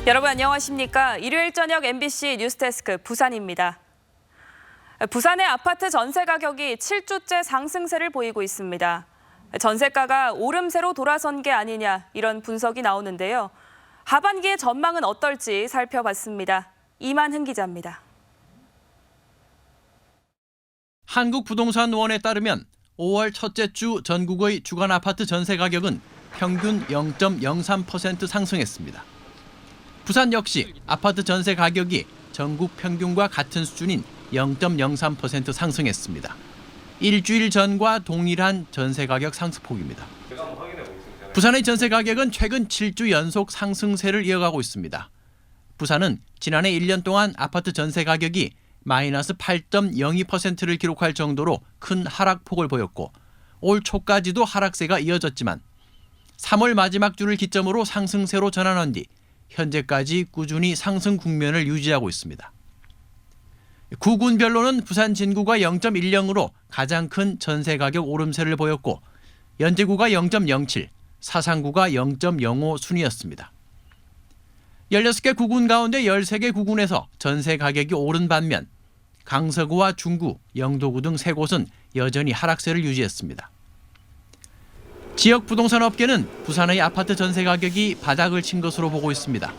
여러분 안녕하십니까? 일요일 저녁 MBC 뉴스데스크 부산입니다. 부산의 아파트 전세 가격이 7주째 상승세를 보이고 있습니다. 전세가가 오름세로 돌아선 게 아니냐 이런 분석이 나오는데요. 하반기의 전망은 어떨지 살펴봤습니다. 이만흥 기자입니다. 한국부동산원에 따르면 5월 첫째 주 전국의 주간 아파트 전세 가격은 평균 0.03% 상승했습니다. 부산 역시 아파트 전세 가격이 전국 평균과 같은 수준인 0.03% 상승했습니다. 일주일 전과 동일한 전세 가격 상승폭입니다. 부산의 전세 가격은 최근 7주 연속 상승세를 이어가고 있습니다. 부산은 지난해 1년 동안 아파트 전세 가격이 마이너스 8.02%를 기록할 정도로 큰 하락폭을 보였고 올 초까지도 하락세가 이어졌지만 3월 마지막 주를 기점으로 상승세로 전환한 뒤 현재까지 꾸준히 상승 국면을 유지하고 있습니다. 구군별로는 부산 진구가 0.10으로 가장 큰 전세 가격 오름세를 보였고 연제구가 0.07, 사상구가 0.05 순이었습니다. 16개 구군 가운데 13개 구군에서 전세 가격이 오른 반면 강서구와 중구, 영도구 등 3곳은 여전히 하락세를 유지했습니다. 지역 부동산 업계는 부산의 아파트 전세 가격이 바닥을 친 것으로 보고 있습니다.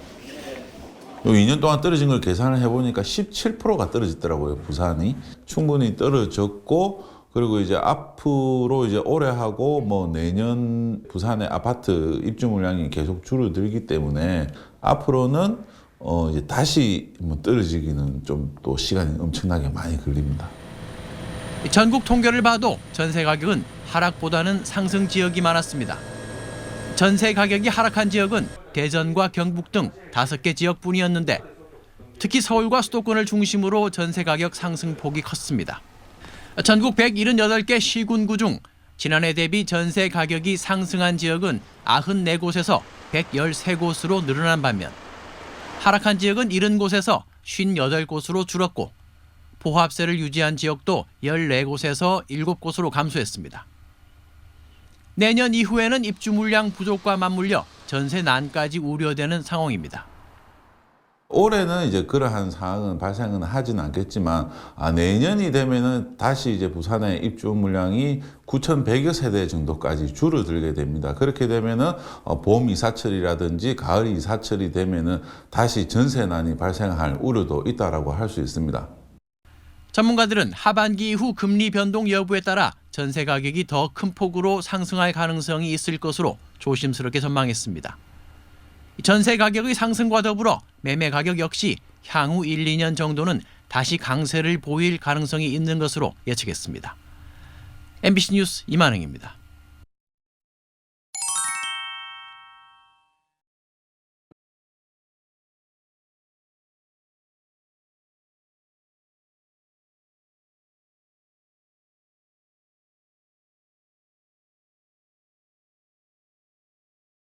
2년 동안 떨어진 걸 계산을 해보니까 17%가 떨어졌더라고요. 부산이 충분히 떨어졌고, 그리고 이제 앞으로 이제 올해하고 내년 부산의 아파트 입주 물량이 계속 줄어들기 때문에 앞으로는 이제 다시 떨어지기는 좀 또 시간이 엄청나게 많이 걸립니다. 전국 통계를 봐도 전세 가격은 하락보다는 상승 지역이 많았습니다. 전세 가격이 하락한 지역은 대전과 경북 등 5개 지역뿐이었는데 특히 서울과 수도권을 중심으로 전세 가격 상승폭이 컸습니다. 전국 178개 시군구 중 지난해 대비 전세 가격이 상승한 지역은 94곳에서 113곳으로 늘어난 반면 하락한 지역은 70곳에서 58곳으로 줄었고 보합세를 유지한 지역도 14곳에서 7곳으로 감소했습니다. 내년 이후에는 입주 물량 부족과 맞물려 전세 난까지 우려되는 상황입니다. 올해는 이제 그러한 상황은 발생은 하지는 않겠지만 내년이 되면은 다시 이제 부산의 입주 물량이 9,100여 세대 정도까지 줄어들게 됩니다. 그렇게 되면은 봄 이사철이라든지 가을 이사철이 되면은 다시 전세난이 발생할 우려도 있다라고 할 수 있습니다. 전문가들은 하반기 이후 금리 변동 여부에 따라 전세 가격이 더 큰 폭으로 상승할 가능성이 있을 것으로 조심스럽게 전망했습니다. 전세 가격의 상승과 더불어 매매 가격 역시 향후 1, 2년 정도는 다시 강세를 보일 가능성이 있는 것으로 예측했습니다. MBC 뉴스 이만흥입니다.